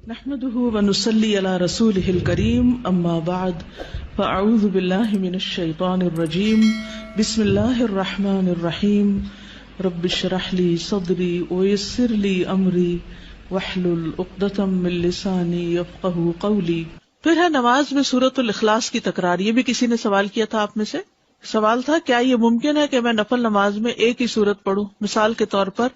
نحمده ونصلي على رسوله الكريم اما بعد فاعوذ بالله من الشيطان الرجيم بسم الله الرحمن الرحيم رب اشرح لي صدري ويسر لي امري واحلل عقدة من لساني يفقهوا قولي۔ پھر ہے نماز میں سورۃ الاخلاص کی تکرار۔ یہ بھی کسی نے سوال کیا تھا آپ میں سے۔ سوال تھا کیا یہ ممکن ہے کہ میں نفل نماز میں ایک ہی سورت پڑھوں؟ مثال کے طور پر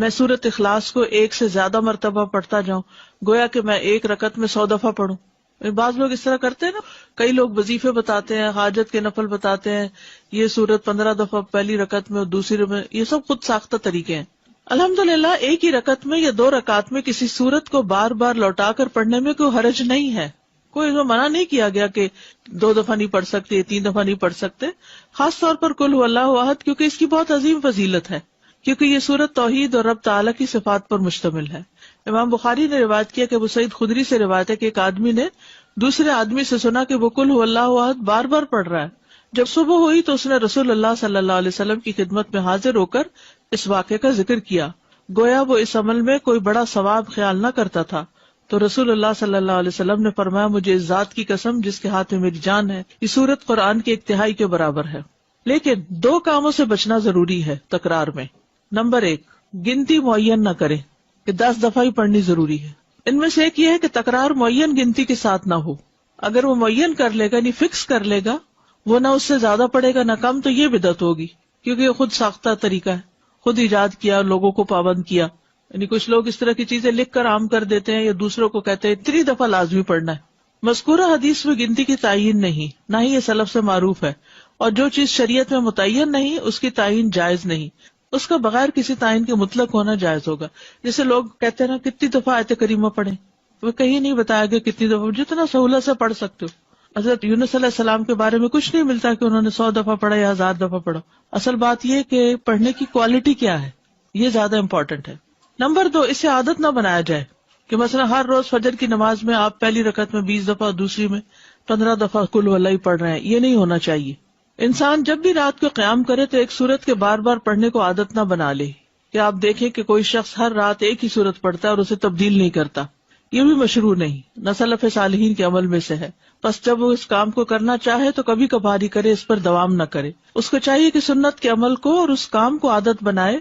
میں سورۃ اخلاص کو ایک سے زیادہ مرتبہ پڑھتا جاؤں، گویا کہ میں ایک رکعت میں 100 دفعہ پڑھوں۔ بعض لوگ اس طرح کرتے ہیں نا، کئی لوگ وظیفے بتاتے ہیں، حاجت کے نفل بتاتے ہیں، یہ سورت 15 دفعہ پہلی رکعت میں اور دوسری میں، یہ سب خود ساختہ طریقے ہیں۔ الحمدللہ ایک ہی رکعت میں یا 2 رکعت میں کسی سورت کو بار بار لوٹا کر پڑھنے میں کوئی حرج نہیں ہے، کوئی اس میں منع نہیں کیا گیا کہ 2 دفعہ نہیں پڑھ سکتے، 3 دفعہ نہیں پڑھ سکتے۔ خاص طور پر قل هو اللہ احد، کیونکہ اس کی بہت عظیم فضیلت ہے، کیونکہ یہ سورت توحید اور رب تعالیٰ کی صفات پر مشتمل ہے۔ امام بخاری نے روایت کیا کہ ابو سعید خدری سے روایت ہے کہ ایک آدمی نے دوسرے آدمی سے سنا کہ وہ قل هو اللہ احد بار بار پڑھ رہا ہے۔ جب صبح ہوئی تو اس نے رسول اللہ صلی اللہ علیہ وسلم کی خدمت میں حاضر ہو کر اس واقعے کا ذکر کیا، گویا وہ اس عمل میں کوئی بڑا ثواب خیال نہ کرتا تھا۔ تو رسول اللہ صلی اللہ علیہ وسلم نے فرمایا، مجھے اس ذات کی قسم جس کے ہاتھ میں میری جان ہے، یہ سورت قرآن کی 1/3 کے برابر ہے۔ لیکن 2 کاموں سے بچنا ضروری ہے تکرار میں۔ نمبر 1، گنتی معین نہ کریں کہ 10 دفعہ ہی پڑھنی ضروری ہے۔ ان میں سے ایک یہ ہے کہ تکرار معین گنتی کے ساتھ نہ ہو۔ اگر وہ معین کر لے گا، یعنی فکس کر لے گا، وہ نہ اس سے زیادہ پڑھے گا نہ کم، تو یہ بدعت ہوگی، کیونکہ یہ خود ساختہ طریقہ ہے، خود ایجاد کیا، لوگوں کو پابند کیا۔ یعنی کچھ لوگ اس طرح کی چیزیں لکھ کر عام کر دیتے ہیں یا دوسروں کو کہتے ہیں 3 دفعہ لازمی پڑھنا ہے۔ مذکورہ حدیث میں گنتی کی تعین نہیں، نہ ہی یہ سلف سے معروف ہے، اور جو چیز شریعت میں متعین نہیں اس کی تعین جائز نہیں، اس کا بغیر کسی تعین کے مطلق ہونا جائز ہوگا۔ جیسے لوگ کہتے ہیں نا کتنی دفعہ آیت کریمہ پڑھیں، وہ کہیں نہیں بتایا گیا کتنی دفعہ، جتنا سہولت سے پڑھ سکتے ہو۔ حضرت یونس علیہ السلام کے بارے میں کچھ نہیں ملتا کہ انہوں نے 100 دفعہ پڑھا یا 1000 دفعہ پڑھا۔ اصل بات یہ کہ پڑھنے کی کوالٹی کیا ہے، یہ زیادہ امپورٹنٹ ہے۔ نمبر 2، اسے عادت نہ بنایا جائے کہ مثلا ہر روز فجر کی نماز میں آپ پہلی رکعت میں 20 دفعہ، دوسری میں 15 دفعہ قل هو اللہ پڑھ رہے ہیں، یہ نہیں ہونا چاہیے۔ انسان جب بھی رات کو قیام کرے تو ایک سورت کے بار بار پڑھنے کو عادت نہ بنا لے، کہ آپ دیکھیں کہ کوئی شخص ہر رات ایک ہی سورت پڑھتا ہے اور اسے تبدیل نہیں کرتا، یہ بھی مشروع نہیں، نہ سلف صالحین کے عمل میں سے ہے۔ بس جب وہ اس کام کو کرنا چاہے تو کبھی کبھار ہی کرے، اس پر دوام نہ کرے۔ اس کو چاہیے کہ سنت کے عمل کو اور اس کام کو عادت بنائے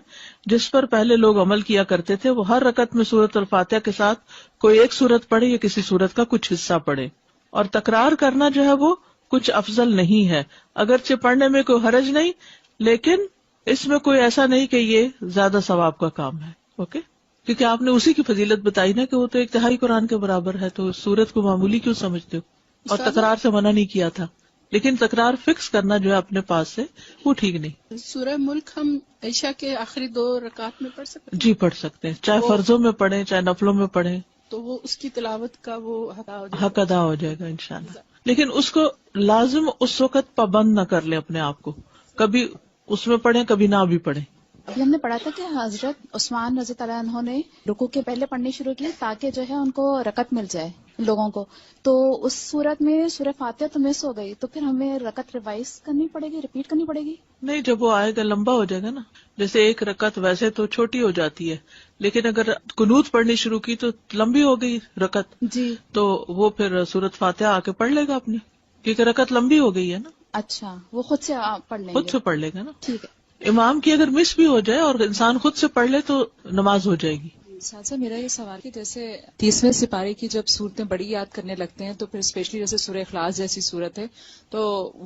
جس پر پہلے لوگ عمل کیا کرتے تھے۔ وہ ہر رکعت میں سورۃ الفاتحہ کے ساتھ کوئی ایک سورت پڑھے یا کسی سورت کا کچھ حصہ پڑھے، اور تکرار کرنا جو ہے وہ کچھ افضل نہیں ہے، اگرچہ پڑھنے میں کوئی حرج نہیں، لیکن اس میں کوئی ایسا نہیں کہ یہ زیادہ ثواب کا کام ہے۔ اوکے، کیونکہ آپ نے اسی کی فضیلت بتائی نا کہ وہ تو 1/3 قرآن کے برابر ہے، تو سورت کو معمولی کیوں سمجھتے ہو؟ اور تکرار سے منع نہیں کیا تھا، لیکن تکرار فکس کرنا جو ہے اپنے پاس سے وہ ٹھیک نہیں۔ سورہ ملک ہم عشاء کے آخری 2 رکعت میں پڑھ سکتے ہیں؟ جی پڑھ سکتے ہیں، چاہے فرضوں میں پڑھیں چاہے نفلوں میں پڑھیں، تو وہ اس کی تلاوت کا وہ حق ادا ہو جائے گا انشاءاللہ۔ لیکن اس کو لازم اس وقت پابند نہ کر لیں اپنے آپ کو، کبھی اس میں پڑھیں کبھی نہ بھی پڑھیں۔ ابھی ہم نے پڑھا تھا کہ حضرت عثمان رضی اللہ عنہ نے رکوع کے پہلے پڑھنی شروع کی تاکہ جو ہے ان کو رکعت مل جائے لوگوں کو، تو اس صورت میں سورہ فاتحہ تو مس ہو گئی، تو پھر ہمیں رکعت ریوائز کرنی پڑے گی، ریپیٹ کرنی پڑے گی؟ نہیں، جب وہ آئے گا لمبا ہو جائے گا نا، جیسے ایک رکعت ویسے تو چھوٹی ہو جاتی ہے، لیکن اگر قنوت پڑھنی شروع کی تو لمبی ہو گئی رکعت، جی، تو وہ پھر سورۃ فاتحہ آ کے پڑھ لے گا اپنی، کیونکہ رکعت لمبی ہو گئی ہے نا۔ اچھا، وہ خود سے پڑھ لیں گے؟ خود سے پڑھ لے گا نا، ٹھیک ہے۔ امام کی اگر مس بھی ہو جائے اور انسان خود سے پڑھ لے تو نماز ہو جائے گی۔ ساتھ میرا یہ سوال کہ جیسے 30ویں سپارے کی جب صورتیں بڑی یاد کرنے لگتے ہیں تو پھر اسپیشلی جیسے سورہ اخلاص جیسی صورت ہے تو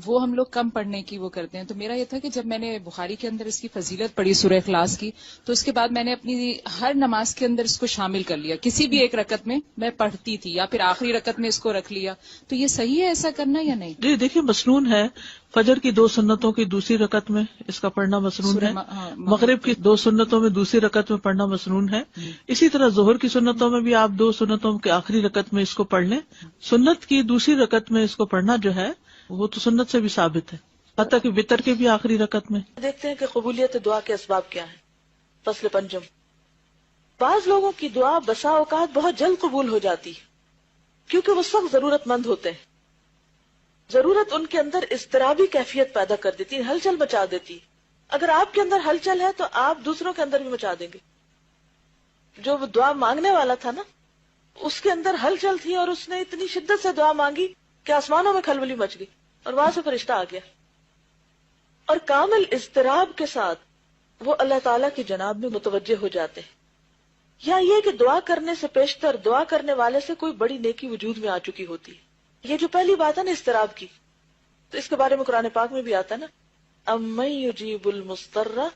وہ ہم لوگ کم پڑھنے کی وہ کرتے ہیں، تو میرا یہ تھا کہ جب میں نے بخاری کے اندر اس کی فضیلت پڑھی سورہ اخلاص کی، تو اس کے بعد میں نے اپنی ہر نماز کے اندر اس کو شامل کر لیا، کسی بھی ایک رکعت میں میں پڑھتی تھی یا پھر آخری رکعت میں اس کو رکھ لیا، تو یہ صحیح ہے ایسا کرنا یا نہیں؟ جی دیکھیے، مسنون ہے، فجر کی 2 سنتوں کی دوسری رکعت میں اس کا پڑھنا مسنون ہے، مغرب کی 2 سنتوں میں دوسری رکعت میں پڑھنا مسنون ہے، اسی طرح ظہر کی سنتوں میں بھی آپ 2 سنتوں کے آخری رکعت میں اس کو پڑھ لیں۔ سنت کی دوسری رکعت میں اس کو پڑھنا جو ہے وہ تو سنت سے بھی ثابت ہے، حتیٰ کہ وتر کے بھی آخری رکعت میں۔ دیکھتے ہیں کہ قبولیت دعا کے اسباب کیا ہیں۔ فصل پنجم، بعض لوگوں کی دعا بسا اوقات بہت جلد قبول ہو جاتی کیونکہ وہ سخت ضرورت مند ہوتے ہیں۔ ضرورت ان کے اندر اضطرابی کیفیت پیدا کر دیتی ہے، ہلچل مچا دیتی ہے۔ اگر آپ کے اندر ہلچل ہے تو آپ دوسروں کے اندر بھی مچا دیں گے۔ جو وہ دعا مانگنے والا تھا نا، اس کے اندر ہلچل تھی اور اس نے اتنی شدت سے دعا مانگی کہ آسمانوں میں کھلبلی مچ گئی اور وہاں سے فرشتہ آ گیا. اور کامل اضطراب کے ساتھ وہ اللہ تعالیٰ کی جناب میں متوجہ ہو جاتے ہیں. یا یہ کہ دعا کرنے سے پیشتر دعا کرنے والے سے کوئی بڑی نیکی وجود میں آ چکی ہوتی ہے. یہ جو پہلی بات ہے نا اضطراب کی، تو اس کے بارے میں قرآن پاک میں بھی آتا ہے نا، اَمَّن يُجِيبُ الْمُضْطَرَّ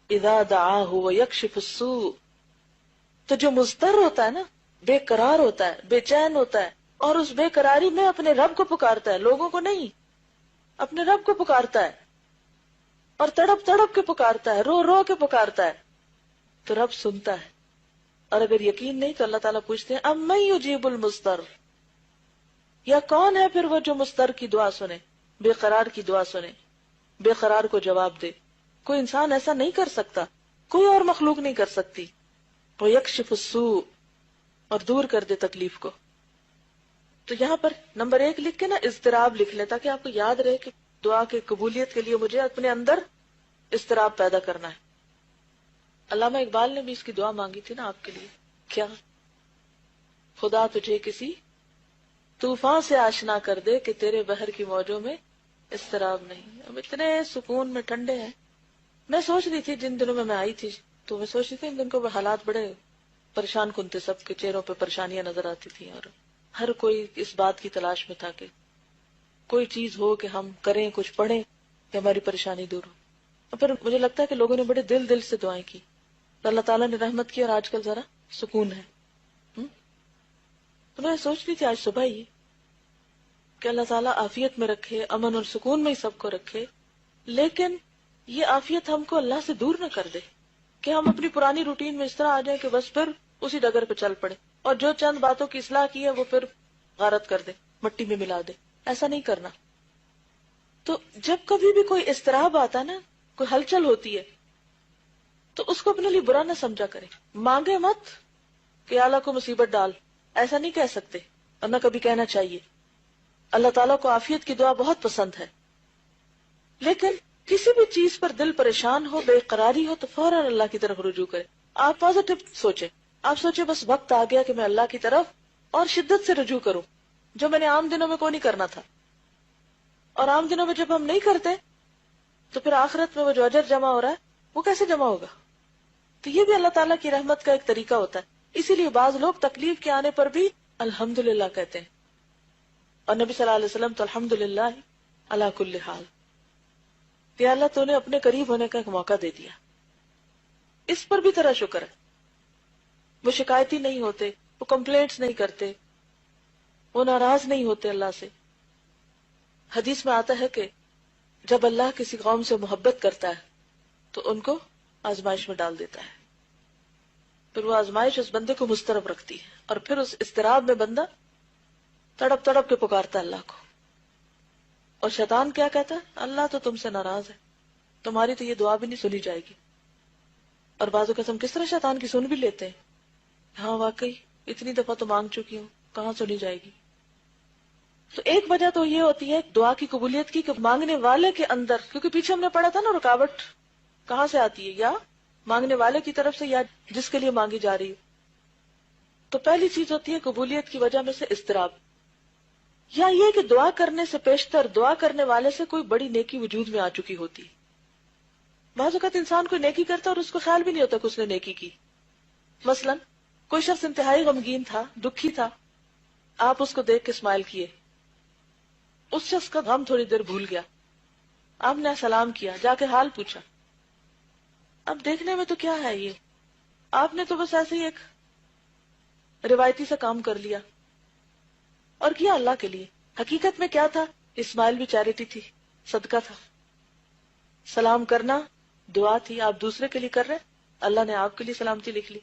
اِذَا دَعَاهُ وَيَكْشِفُ السُّوءَ. تو جو مضطر ہوتا ہے نا، بے قرار ہوتا ہے، بے چین ہوتا ہے، اور اس بے قراری میں اپنے رب کو پکارتا ہے، لوگوں کو نہیں، اپنے رب کو پکارتا ہے اور تڑپ تڑپ کے پکارتا ہے، رو رو کے پکارتا ہے، تو رب سنتا ہے. اور اگر یقین نہیں تو اللہ تعالیٰ پوچھتے ہیں اَمَّن يُجِيبُ الْمُضْطَرَّ، یا کون ہے پھر وہ جو مضطر کی دعا سنے، بے قرار کی دعا سنے، بے قرار کو جواب دے. کوئی انسان ایسا نہیں کر سکتا، کوئی اور مخلوق نہیں کر سکتی. وَيَكْشِفُ السُّوءَ، اور دور کر دے تکلیف کو. تو یہاں پر نمبر 1 لکھ کے نا اضطراب لکھ لیں، تاکہ آپ کو یاد رہے کہ دعا کی قبولیت کے لیے مجھے اپنے اندر اضطراب پیدا کرنا ہے. علامہ اقبال نے بھی اس کی دعا مانگی تھی نا آپ کے لیے. کیا؟ خدا تجھے کسی طوفان سے آشنا کر دے کہ تیرے بحر کی موجوں میں اضطراب نہیں. اب اتنے سکون میں ٹھنڈے ہیں. میں سوچ رہی تھی جن دنوں میں آئی تھی، تو میں سوچ رہی تھی ان دن کو حالات بڑے پریشان کن تھے، سب کے چہروں پہ پریشانیاں نظر آتی تھیں، اور ہر کوئی اس بات کی تلاش میں تھا کہ کوئی چیز ہو کہ ہم کریں، کچھ پڑھیں کہ ہماری پریشانی دور ہو. اور پھر مجھے لگتا ہے کہ لوگوں نے بڑے دل سے دعائیں کی، تو اللہ تعالیٰ نے رحمت کی، اور آج کل ذرا سکون ہے. تو میں سوچ رہی تھی آج صبح ہی کہ اللہ تعالیٰ عافیت میں رکھے، امن اور سکون میں ہی سب کو رکھے، لیکن یہ عافیت ہم کو اللہ سے دور نہ کر دے کہ ہم اپنی پرانی روٹین میں اس طرح آ جائیں کہ بس پھر اسی ڈگر پہ چل پڑے، اور جو چند باتوں کی اصلاح کی ہے وہ پھر غارت کر دے، مٹی میں ملا دے. ایسا نہیں کرنا. تو جب کبھی بھی کوئی اضطراب آتا ہے نا، کوئی ہلچل ہوتی ہے، تو اس کو اپنے لیے برا نہ سمجھا کرے. مانگے مت کہ اللہ کو مصیبت ڈال، ایسا نہیں کہہ سکتے، اور نہ کبھی کہنا چاہیے. اللہ تعالیٰ کو عافیت کی دعا بہت پسند ہے، لیکن کسی بھی چیز پر دل پریشان ہو، بے قراری ہو، تو فوراً اللہ کی طرف رجوع کرے. آپ پازیٹو سوچیں، آپ سوچیں بس وقت آ گیا کہ میں اللہ کی طرف اور شدت سے رجوع کروں، جو میں نے عام دنوں میں کوئی نہیں کرنا تھا. اور عام دنوں میں جب ہم نہیں کرتے تو پھر آخرت میں وہ جو اجر جمع ہو رہا ہے وہ کیسے جمع ہوگا؟ تو یہ بھی اللہ تعالیٰ کی رحمت کا ایک طریقہ ہوتا ہے. اسی لیے بعض لوگ تکلیف کے آنے پر بھی الحمدللہ کہتے ہیں، اور نبی صلی اللہ علیہ وسلم تو الحمدللہ علی کل حال، کہ اللہ تو نے اپنے قریب ہونے کا ایک موقع دے دیا. اس پر بھی تیرا شکر ہے. وہ شکایتی نہیں ہوتے، وہ کمپلینٹس نہیں کرتے، وہ ناراض نہیں ہوتے اللہ سے. حدیث میں آتا ہے کہ جب اللہ کسی قوم سے محبت کرتا ہے تو ان کو آزمائش میں ڈال دیتا ہے، پھر وہ آزمائش اس بندے کو مضطرب رکھتی ہے، اور پھر اس اضطراب میں بندہ تڑپ تڑپ کے پکارتا ہے اللہ کو. اور شیطان کیا کہتا ہے؟ اللہ تو تم سے ناراض ہے، تمہاری تو یہ دعا بھی نہیں سنی جائے گی. اور بعض اوقات ہم کس طرح شیطان کی سن بھی لیتے ہیں، ہاں واقعی اتنی دفعہ تو مانگ چکی ہوں، کہاں سنی جائے گی. تو ایک وجہ تو یہ ہوتی ہے دعا کی قبولیت کی کہ مانگنے والے کے اندر، کیونکہ پیچھے ہم نے پڑھا تھا نا رکاوٹ کہاں سے آتی ہے، یا مانگنے والے کی طرف سے یا جس کے لیے مانگی جا رہی ہے. تو پہلی چیز ہوتی ہے قبولیت کی وجہ میں سے اضطراب، یا یہ کہ دعا کرنے سے پیشتر دعا کرنے والے سے کوئی بڑی نیکی وجود میں آ چکی ہوتی. بعض اوقات انسان کوئی نیکی کرتا ہے اور اس کو خیال بھی نہیں ہوتا کہ اس نے نیکی کی. مثلا کوئی شخص انتہائی غمگین تھا، دکھی تھا، آپ اس کو دیکھ کے اسمائل کیے، اس شخص کا غم تھوڑی دیر بھول گیا، آپ نے سلام کیا، جا کے حال پوچھا. اب دیکھنے میں تو کیا ہے یہ، آپ نے تو بس ایسے ہی ایک روایتی سا کام کر لیا اور کیا اللہ کے لیے. حقیقت میں کیا تھا؟ اسمائل بھی چیریٹی تھی، صدقہ تھا. سلام کرنا دعا تھی، آپ دوسرے کے لیے کر رہے، اللہ نے آپ کے لیے سلامتی لکھ لی.